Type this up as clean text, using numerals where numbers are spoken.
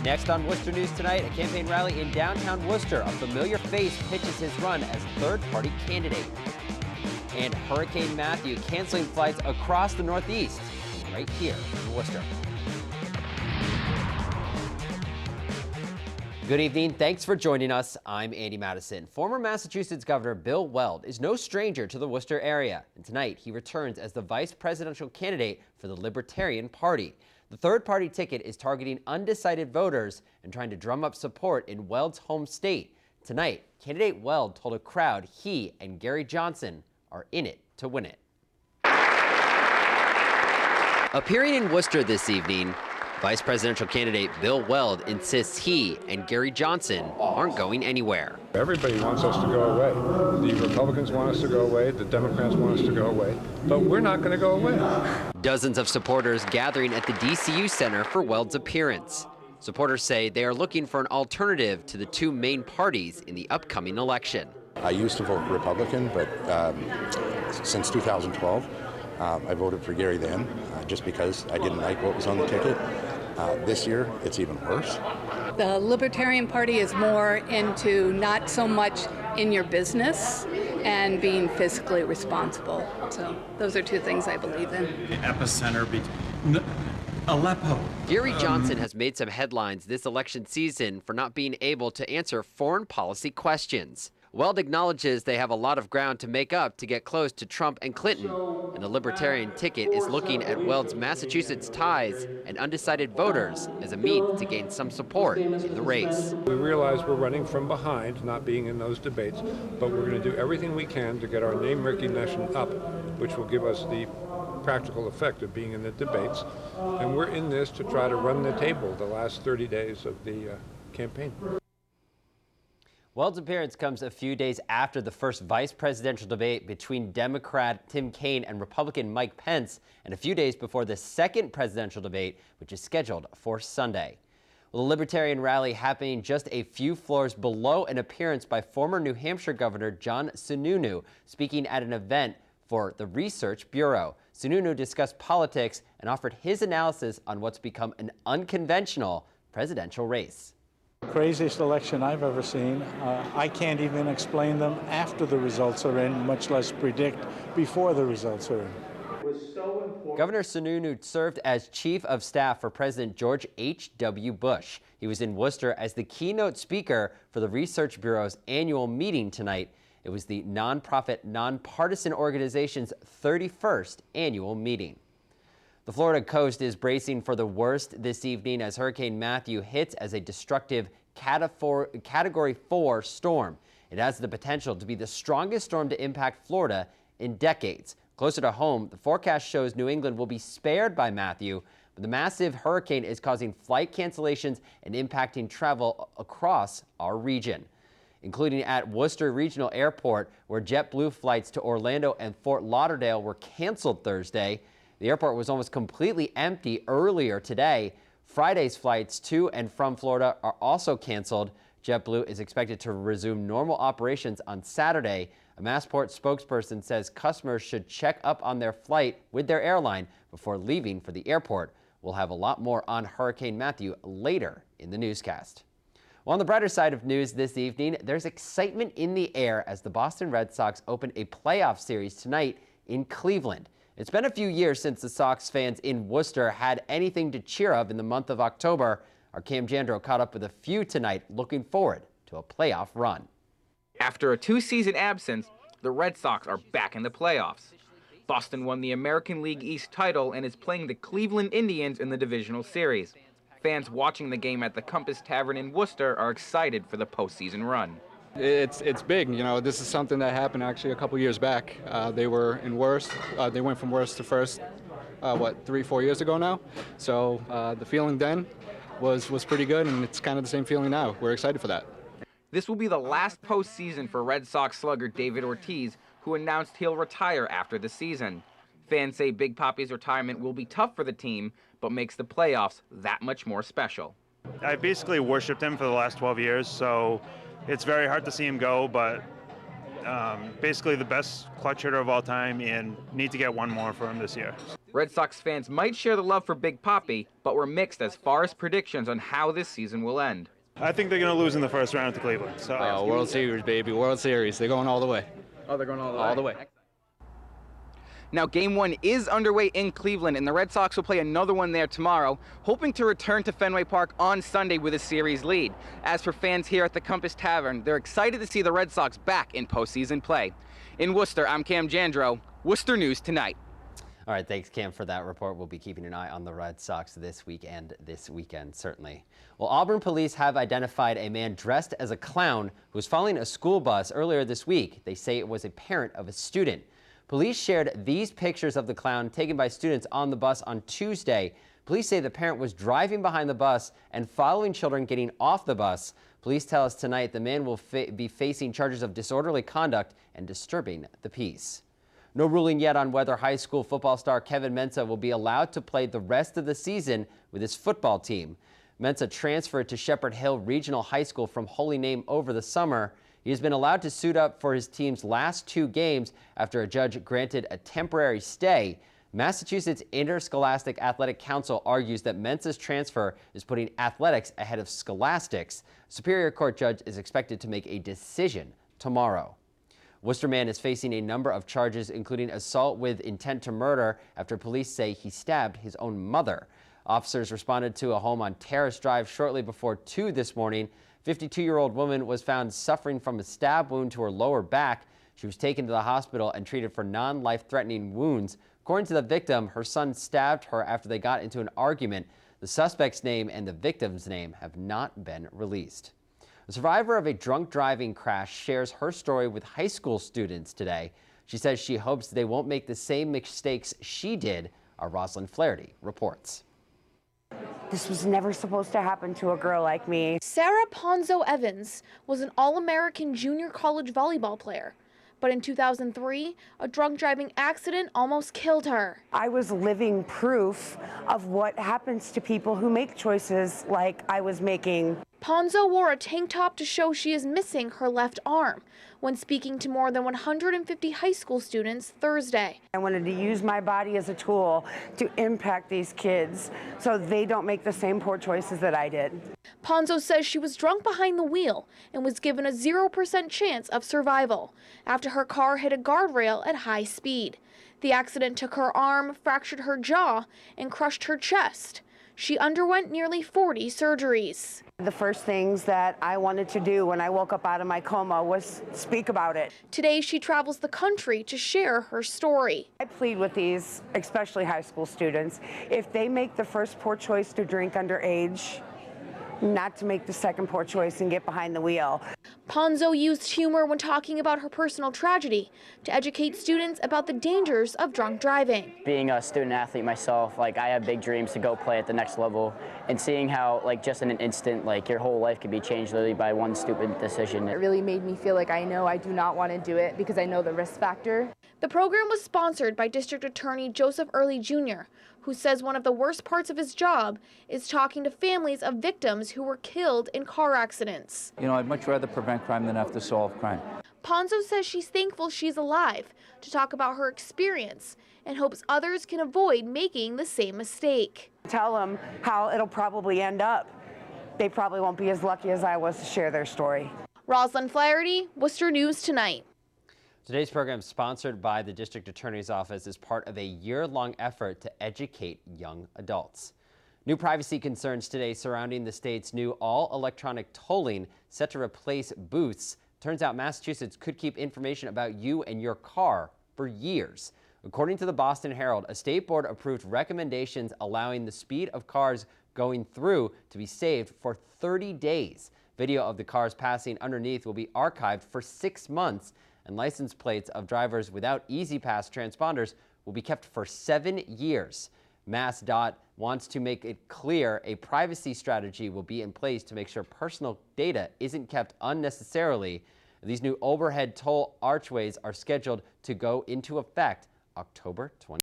Next on Worcester News Tonight, a campaign rally in downtown Worcester. A familiar face pitches his run as third-party candidate. And Hurricane Matthew canceling flights across the Northeast, right here in Worcester. Good evening. Thanks for joining us. I'm Andy Madison. Former Massachusetts Governor Bill Weld is no stranger to the Worcester area. And tonight, he returns as the vice presidential candidate for the Libertarian Party. The third-party ticket is targeting undecided voters and trying to drum up support in Weld's home state. Tonight, candidate Weld told a crowd he and Gary Johnson are in it to win it. Appearing in Worcester this evening, vice presidential candidate Bill Weld insists he and Gary Johnson aren't going anywhere. Everybody wants us to go away. The Republicans want us to go away. The Democrats want us to go away. But we're not going to go away. Dozens of supporters gathering at the DCU Center for Weld's appearance. Supporters say they are looking for an alternative to the two main parties in the upcoming election. I used to vote Republican, but since 2012, I voted for Gary then, just because I didn't like what was on the ticket. This year, it's even worse. The Libertarian Party is more into not so much in your business and being fiscally responsible. So those are two things I believe in. The epicenter Aleppo. Gary Johnson has made some headlines this election season for not being able to answer foreign policy questions. Weld acknowledges they have a lot of ground to make up to get close to Trump and Clinton, and the Libertarian ticket is looking at Weld's Massachusetts ties and undecided voters as a means to gain some support in the race. We realize we're running from behind, not being in those debates, but we're going to do everything we can to get our name recognition up, which will give us the practical effect of being in the debates. And we're in this to try to run the table the last 30 days of the campaign. Weld's appearance comes a few days after the first vice presidential debate between Democrat Tim Kaine and Republican Mike Pence, and a few days before the second presidential debate, which is scheduled for Sunday. Well, the Libertarian rally happening just a few floors below an appearance by former New Hampshire Governor John Sununu, speaking at an event for the Research Bureau. Sununu discussed politics and offered his analysis on what's become an unconventional presidential race. Craziest election I've ever seen. I can't even explain them after the results are in, much less predict before the results are in. Governor Sununu served as chief of staff for President George H.W. Bush. He was in Worcester as the keynote speaker for the Research Bureau's annual meeting tonight. It was the nonprofit, nonpartisan organization's 31st annual meeting. The Florida coast is bracing for the worst this evening as Hurricane Matthew hits as a destructive Category 4 storm. It has the potential to be the strongest storm to impact Florida in decades. Closer to home, the forecast shows New England will be spared by Matthew, but the massive hurricane is causing flight cancellations and impacting travel across our region, including at Worcester Regional Airport, where JetBlue flights to Orlando and Fort Lauderdale were canceled Thursday. The airport was almost completely empty earlier today. Friday's flights to and from Florida are also canceled. JetBlue is expected to resume normal operations on Saturday. A Massport spokesperson says customers should check up on their flight with their airline before leaving for the airport. We'll have a lot more on Hurricane Matthew later in the newscast. Well, on the brighter side of news this evening, there's excitement in the air as the Boston Red Sox open a playoff series tonight in Cleveland. It's been a few years since the Sox fans in Worcester had anything to cheer of in the month of October. Our Cam Jandro caught up with a few tonight, looking forward to a playoff run. After a two-season absence, the Red Sox are back in the playoffs. Boston won the American League East title and is playing the Cleveland Indians in the divisional series. Fans watching the game at the Compass Tavern in Worcester are excited for the postseason run. It's big. You know, this is something that happened actually a couple years back. They were in worst. They went from worst to first, 3-4 years ago now. So the feeling then was pretty good, and it's kind of the same feeling now. We're excited for that. This will be the last postseason for Red Sox slugger David Ortiz, who announced he'll retire after the season. Fans say Big Papi's retirement will be tough for the team, but makes the playoffs that much more special. I basically worshipped him for the last 12 years, so it's very hard to see him go, but Basically the best clutch hitter of all time, and need to get one more for him this year. Red Sox fans might share the love for Big Papi, but were mixed as far as predictions on how this season will end. I think they're going to lose in the first round to Cleveland. So World Series, baby, World Series. They're going all the way. Oh, they're going All the way. Now, Game 1 is underway in Cleveland, and the Red Sox will play another one there tomorrow, hoping to return to Fenway Park on Sunday with a series lead. As for fans here at the Compass Tavern, they're excited to see the Red Sox back in postseason play. In Worcester, I'm Cam Jandro, Worcester News Tonight. All right, thanks, Cam, for that report. We'll be keeping an eye on the Red Sox this week and this weekend, certainly. Well, Auburn police have identified a man dressed as a clown who was following a school bus earlier this week. They say it was a parent of a student. Police shared these pictures of the clown taken by students on the bus on Tuesday. Police say the parent was driving behind the bus and following children getting off the bus. Police tell us tonight the man will be facing charges of disorderly conduct and disturbing the peace. No ruling yet on whether high school football star Kevin Mensah will be allowed to play the rest of the season with his football team. Mensah transferred to Shepherd Hill Regional High School from Holy Name over the summer. He has been allowed to suit up for his team's last 2 games after a judge granted a temporary stay. Massachusetts Interscholastic Athletic Council argues that Mensah's transfer is putting athletics ahead of scholastics. Superior Court judge is expected to make a decision tomorrow. Worcester man is facing a number of charges, including assault with intent to murder, after police say he stabbed his own mother. Officers responded to a home on Terrace Drive shortly before 2 this morning. 52-year-old woman was found suffering from a stab wound to her lower back. She was taken to the hospital and treated for non-life-threatening wounds. According to the victim, her son stabbed her after they got into an argument. The suspect's name and the victim's name have not been released. A survivor of a drunk driving crash shares her story with high school students today. She says she hopes they won't make the same mistakes she did. Our Rosalind Flaherty reports. This was never supposed to happen to a girl like me. Sarah Ponzo Evans was an All-American junior college volleyball player. But in 2003, a drunk driving accident almost killed her. I was living proof of what happens to people who make choices like I was making. Ponzo wore a tank top to show she is missing her left arm when speaking to more than 150 high school students Thursday. I wanted to use my body as a tool to impact these kids so they don't make the same poor choices that I did. Ponzo says she was drunk behind the wheel and was given a 0% chance of survival after her car hit a guardrail at high speed. The accident took her arm, fractured her jaw, and crushed her chest. She underwent nearly 40 surgeries. The first things that I wanted to do when I woke up out of my coma was speak about it. Today, she travels the country to share her story. I plead with these, especially high school students, if they make the first poor choice to drink underage, not to make the second poor choice and get behind the wheel. Ponzo used humor when talking about her personal tragedy to educate students about the dangers of drunk driving. Being a student athlete myself, I have big dreams to go play at the next level, and seeing how, just in an instant, your whole life could be changed literally by one stupid decision. It really made me feel like I know I do not want to do it because I know the risk factor. The program was sponsored by District Attorney Joseph Early Jr., who says one of the worst parts of his job is talking to families of victims who were killed in car accidents. I'd much rather prevent crime than have to solve crime. Ponzo says she's thankful she's alive to talk about her experience and hopes others can avoid making the same mistake. Tell them how it'll probably end up. They probably won't be as lucky as I was to share their story. Rosalind Flaherty, Worcester News Tonight. Today's program is sponsored by the District Attorney's Office as part of a year-long effort to educate young adults. New privacy concerns today surrounding the state's new all-electronic tolling set to replace booths. Turns out Massachusetts could keep information about you and your car for years. According to the Boston Herald, a state board approved recommendations allowing the speed of cars going through to be saved for 30 days. Video of the cars passing underneath will be archived for 6 months, and license plates of drivers without E-ZPass transponders will be kept for 7 years. MassDOT wants to make it clear a privacy strategy will be in place to make sure personal data isn't kept unnecessarily. These new overhead toll archways are scheduled to go into effect October 20.